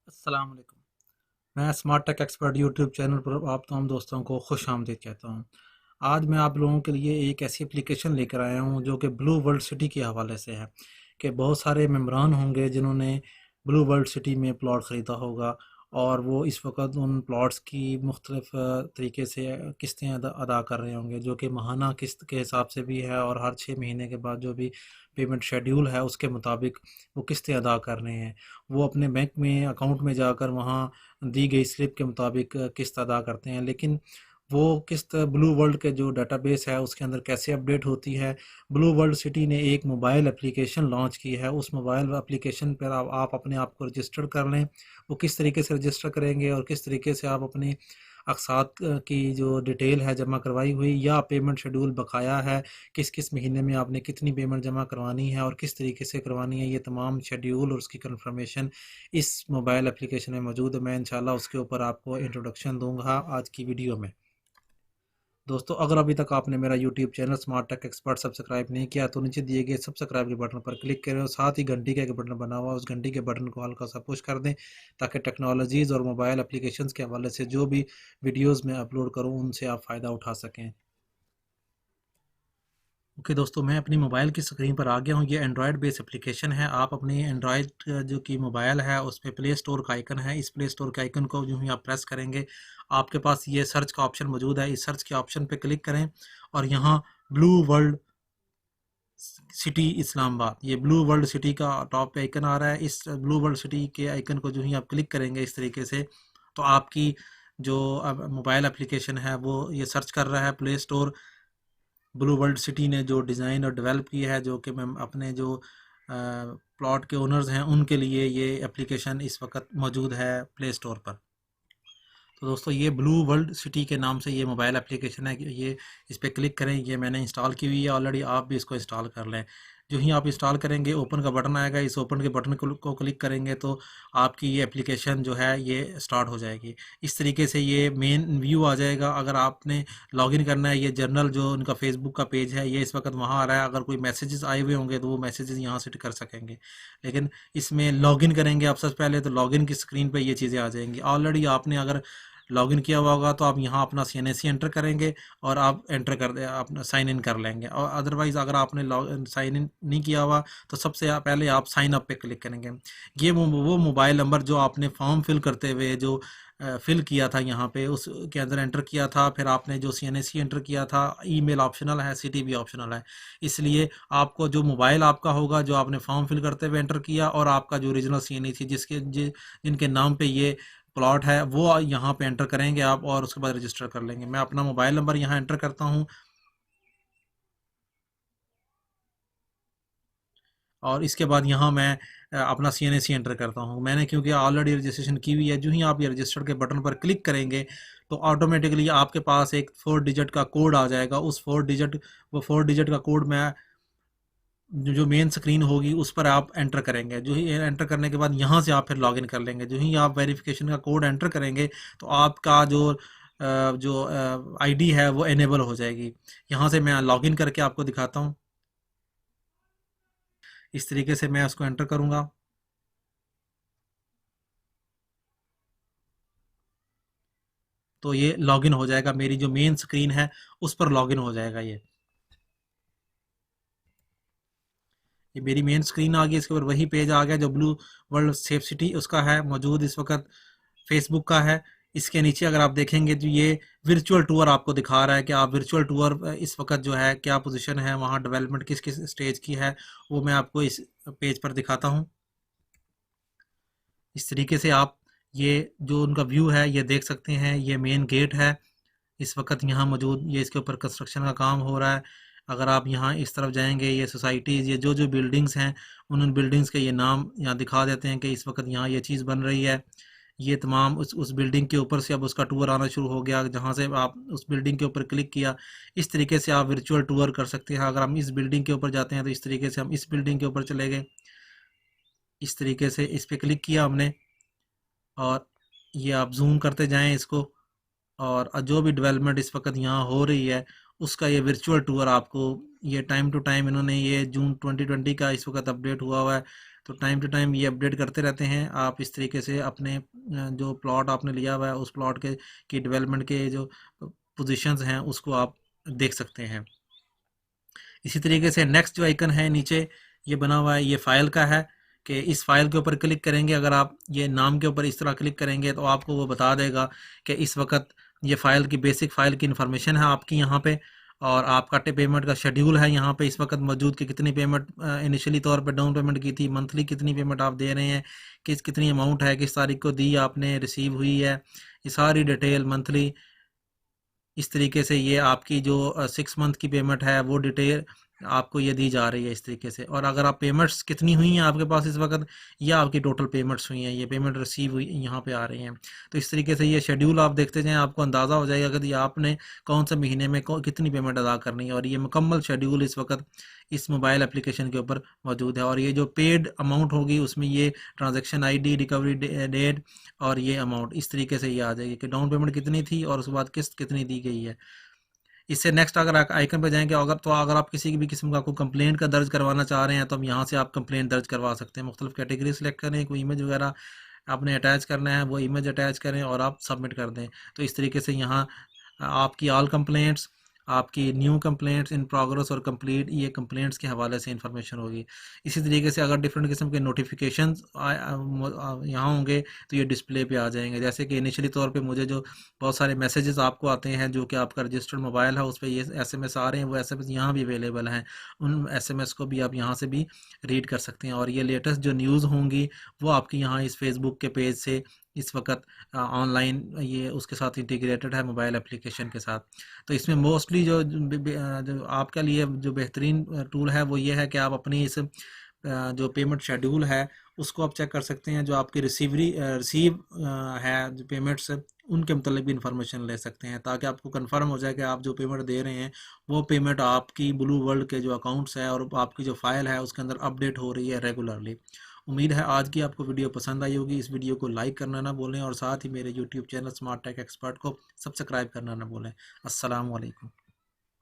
अस्सलाम वालेकुम। मैं smart tech expert YouTube channel पर आप तमाम दोस्तों को खुश आमदीद कहता हूँ। आज मैं आप लोगों के लिए एक ऐसी एप्लीकेशन लेकर आया हूँ जो कि ब्लू वर्ल्ड सिटी के हवाले से है कि बहुत सारे मेम्बरान होंगे जिन्होंने ब्लू वर्ल्ड सिटी में प्लॉट ख़रीदा होगा और वो इस वक्त उन प्लॉट्स की मुख्तलिफ तरीके से किस्तें अदा कर रहे होंगे, जो कि माहाना किस्त के हिसाब से भी है और हर 6 महीने के बाद जो भी पेमेंट शेड्यूल है उसके मुताबिक वो किस्तें अदा कर रहे हैं। वो अपने बैंक में अकाउंट में जाकर वहाँ दी गई स्लिप के मुताबिक किस्त अदा करते हैं, लेकिन वो किस्त ब्लू वर्ल्ड के जो डेटाबेस है उसके अंदर कैसे अपडेट होती है। ब्लू वर्ल्ड सिटी ने एक मोबाइल एप्लीकेशन लॉन्च की है, उस मोबाइल एप्लीकेशन पर आप अपने आप को रजिस्टर कर लें। वो किस तरीके से रजिस्टर करेंगे और किस तरीके से आप अपने अक़सात की जो डिटेल है जमा करवाई हुई या पेमेंट शेड्यूल बकाया है, किस किस महीने में आपने कितनी पेमेंट जमा करवानी है और किस तरीके से करवानी है, ये तमाम शेड्यूल और उसकी कंफर्मेशन इस मोबाइल एप्लीकेशन में मौजूद है। मैं इंशाल्लाह उसके ऊपर आपको इंट्रोडक्शन दूंगा आज की वीडियो में। दोस्तों, अगर अभी तक आपने मेरा YouTube channel smart tech expert subscribe नहीं किया तो नीचे दिए गए सब्सक्राइब के बटन पर क्लिक करें और साथ ही घंटी का एक बटन बना हुआ है, उस घंटी के बटन को हल्का सा पुश कर दें ताकि टेक्नोलॉजीज़ और मोबाइल एप्लीकेशंस के हवाले से जो भी वीडियोज़ मैं अपलोड करूँ उनसे आप फ़ायदा उठा सकें। ओके दोस्तों, मैं अपनी मोबाइल की स्क्रीन पर आ गया हूँ। ये एंड्रॉयड बेस्ड एप्लीकेशन है। आप अपनी एंड्रॉयड जो कि मोबाइल है उस पे प्ले स्टोर का आइकन है। इस प्ले स्टोर के आइकन को जो ही आप प्रेस करेंगे आपके पास ये सर्च का ऑप्शन मौजूद है। इस सर्च के ऑप्शन पे क्लिक करें और यहाँ ब्लू वर्ल्ड सिटी इस्लामाबाद, ये ब्लू वर्ल्ड सिटी का टॉप पे आइकन आ रहा है। इस ब्लू वर्ल्ड सिटी के आइकन को जो ही आप क्लिक करेंगे इस तरीके से, तो आपकी जो मोबाइल एप्लीकेशन है वो ये सर्च कर रहा है play store. Blue world city ने जो डिज़ाइन और डेवलप की है, जो कि मैं अपने जो प्लॉट के ओनर्स हैं उनके लिए ये एप्लीकेशन इस वक्त मौजूद है प्ले स्टोर पर। तो दोस्तों, ये ब्लू वर्ल्ड सिटी के नाम से ये मोबाइल एप्लीकेशन है। ये इस पर क्लिक करें, ये मैंने इंस्टॉल की हुई है ऑलरेडी, आप भी इसको इंस्टॉल कर लें। जो ही आप इंस्टॉल करेंगे ओपन का बटन आएगा, इस ओपन के बटन को क्लिक करेंगे तो आपकी ये एप्लीकेशन जो है ये स्टार्ट हो जाएगी। इस तरीके से ये मेन व्यू आ जाएगा। अगर आपने लॉगिन करना है, ये जर्नल जो उनका फेसबुक का पेज है ये इस वक्त वहाँ आ रहा है। अगर कोई मैसेजेस आए हुए होंगे तो वो मैसेजेस यहाँ से कर सकेंगे, लेकिन इसमें लॉगिन करेंगे आप सबसे पहले तो लॉगिन की स्क्रीन पर ये चीज़ें आ जाएंगी। ऑलरेडी आपने अगर लॉगिन किया हुआ होगा तो आप यहाँ अपना CNAC एंटर करेंगे और आप एंटर कर दे आप साइन इन कर लेंगे। और अदरवाइज़ अगर आपने साइन इन नहीं किया हुआ तो सबसे पहले आप साइन अप पे क्लिक करेंगे। ये वो मोबाइल नंबर जो आपने फॉर्म फिल करते हुए जो फिल किया था यहाँ पे उसके अंदर एंटर किया था, फिर आपने जो CNAC एंटर किया था, ईमेल ऑप्शनल है, सिटी भी ऑप्शनल है। इसलिए आपको जो मोबाइल आपका होगा जो आपने फॉर्म फिल करते हुए एंटर किया और आपका जो ओरिजिनल CNAC जिनके नाम पे ये प्लॉट है वो यहाँ पे एंटर करेंगे आप और उसके बाद रजिस्टर कर लेंगे। मैं अपना मोबाइल नंबर यहाँ एंटर करता हूँ और इसके बाद यहाँ मैं अपना CNAC एंटर करता हूँ। मैंने क्योंकि ऑलरेडी रजिस्ट्रेशन की हुई है, जो ही आप ये रजिस्टर के बटन पर क्लिक करेंगे तो ऑटोमेटिकली आपके पास एक 4 डिजिट का कोड आ जाएगा। उस 4 डिजिट का कोड मैं जो मेन स्क्रीन होगी उस पर आप एंटर करेंगे। जो ही एंटर करने के बाद यहाँ से आप फिर लॉगिन कर लेंगे। जो ही आप वेरिफिकेशन का कोड एंटर करेंगे तो आपका जो आईडी है वो इनेबल हो जाएगी। यहाँ से मैं लॉगिन करके आपको दिखाता हूँ। इस तरीके से मैं उसको एंटर करूँगा तो ये लॉगिन हो जाएगा। मेरी जो मेन स्क्रीन है उस पर लॉगिन हो जाएगा। ये मेरी मेन स्क्रीन आ गई, इसके ऊपर वही पेज आ गया जो ब्लू वर्ल्ड सेफ सिटी उसका है मौजूद इस वक्त फेसबुक का है। इसके नीचे अगर आप देखेंगे तो ये वर्चुअल टूर आपको दिखा रहा है कि आप वर्चुअल टूर इस वक्त जो है क्या पोजीशन है, वहाँ डेवलपमेंट किस किस स्टेज की है, वो मैं आपको इस पेज पर दिखाता हूँ। इस तरीके से आप ये जो उनका व्यू है ये देख सकते हैं। ये मेन गेट है इस वक्त यहाँ मौजूद, ये इसके ऊपर कंस्ट्रक्शन का काम हो रहा है। अगर आप यहाँ इस तरफ जाएंगे, ये सोसाइटीज़, ये जो जो बिल्डिंग्स हैं उन बिल्डिंग्स के ये नाम यहाँ दिखा देते हैं कि इस वक्त यहाँ ये चीज़ बन रही है। ये तमाम उस बिल्डिंग के ऊपर से अब उसका टूर आना शुरू हो गया। जहाँ से आप उस बिल्डिंग के ऊपर क्लिक किया, इस तरीके से आप वर्चुअल टूर कर सकते हैं। अगर हम इस बिल्डिंग के ऊपर जाते हैं तो इस तरीके से हम इस बिल्डिंग के ऊपर चले गए। इस तरीके से इस पर क्लिक किया हमने और ये आप जूम करते जाएं इसको, और जो भी डेवलपमेंट इस वक्त यहाँ हो रही है उसका ये वर्चुअल टूर आपको ये टाइम टू टाइम इन्होंने ये जून 2020 का इस वक्त अपडेट हुआ हुआ है, तो टाइम टू टाइम ये अपडेट करते रहते हैं। आप इस तरीके से अपने जो प्लॉट आपने लिया हुआ है उस प्लॉट के की डेवलपमेंट के जो पोजीशंस हैं उसको आप देख सकते हैं। इसी तरीके से नेक्स्ट जो आइकन है नीचे ये बना हुआ है, ये फाइल का है कि इस फाइल के ऊपर क्लिक करेंगे, अगर आप ये नाम के ऊपर इस तरह क्लिक करेंगे तो आपको वो बता देगा कि इस वक्त ये फाइल की बेसिक फाइल की इन्फॉर्मेशन है आपकी यहाँ पे, और आपका पेमेंट का शेड्यूल है यहाँ पे इस वक्त मौजूद कि कितनी पेमेंट इनिशियली तौर पे डाउन पेमेंट की थी, मंथली कितनी पेमेंट आप दे रहे हैं, कितनी अमाउंट है, किस तारीख को दी आपने, रिसीव हुई है, ये सारी डिटेल मंथली। इस तरीके से ये आपकी जो 6 मंथ की पेमेंट है वो डिटेल आपको ये दी जा रही है इस तरीके से। और अगर आप पेमेंट्स कितनी हुई हैं आपके पास इस वक्त, ये आपकी टोटल पेमेंट्स हुई हैं, ये पेमेंट रिसीव हुई यहाँ पे आ रही हैं। तो इस तरीके से ये शेड्यूल आप देखते जाएं, आपको अंदाज़ा हो जाएगा कि आपने कौन से महीने में कितनी पेमेंट अदा करनी है, और ये मुकम्मल शेड्यूल इस वक्त इस मोबाइल एप्लीकेशन के ऊपर मौजूद है। और ये जो पेड अमाउंट होगी उसमें ये ट्रांजेक्शन ID, रिकवरी डेट और ये अमाउंट इस तरीके से ये आ जाएगी कि डाउन पेमेंट कितनी थी और उसके बाद किस्त कितनी दी गई है। इससे नेक्स्ट अगर आइकन पे जाएंगे, अगर आप किसी भी किस्म का कोई कंप्लेंट का दर्ज करवाना चाह रहे हैं तो हम यहाँ से आप कंप्लेंट दर्ज करवा सकते हैं। मुख्तलिफ कैटेगरी सेलेक्ट करें, कोई इमेज वगैरह आपने अटैच करना है वो इमेज अटैच करें और आप सबमिट कर दें। तो इस तरीके से यहाँ आपकी ऑल कंप्लेंट्स, आपकी न्यू कंप्लेंट्स, इन प्रोग्रेस और कंप्लीट, ये कंप्लेंट्स के हवाले से इंफॉर्मेशन होगी। इसी तरीके से अगर डिफरेंट किस्म के नोटिफिकेशंस यहाँ होंगे तो ये डिस्प्ले पे आ जाएंगे। जैसे कि इनिशियली तौर पे मुझे जो बहुत सारे मैसेजेस आपको आते हैं जो कि आपका रजिस्टर्ड मोबाइल है उस पर ये SMS आ रहे हैं, वो SMS यहाँ भी अवेलेबल हैं। उन SMS को भी आप यहाँ से भी रीड कर सकते हैं। और ये लेटेस्ट जो न्यूज़ होंगी वो आपकी यहाँ इस फेसबुक के पेज से इस वक्त ऑनलाइन ये उसके साथ इंटीग्रेटेड है मोबाइल एप्लीकेशन के साथ। तो इसमें मोस्टली जो आपके लिए जो बेहतरीन टूल है वो ये है कि आप अपनी इस जो पेमेंट शेड्यूल है उसको आप चेक कर सकते हैं। जो आपकी रिसीव है जो पेमेंट्स उनके मतलब भी इंफॉर्मेशन ले सकते हैं, ताकि आपको कंफर्म हो जाए कि आप जो पेमेंट दे रहे हैं वो पेमेंट आपकी ब्लू वर्ल्ड के जो अकाउंट्स है और आपकी जो फाइल है उसके अंदर अपडेट हो रही है रेगुलरली। उम्मीद है आज की आपको वीडियो पसंद आई होगी। इस वीडियो को लाइक करना ना भूलें और साथ ही मेरे YouTube channel smart tech expert को सब्सक्राइब करना ना भूलें। अस्सलाम वालेकुम।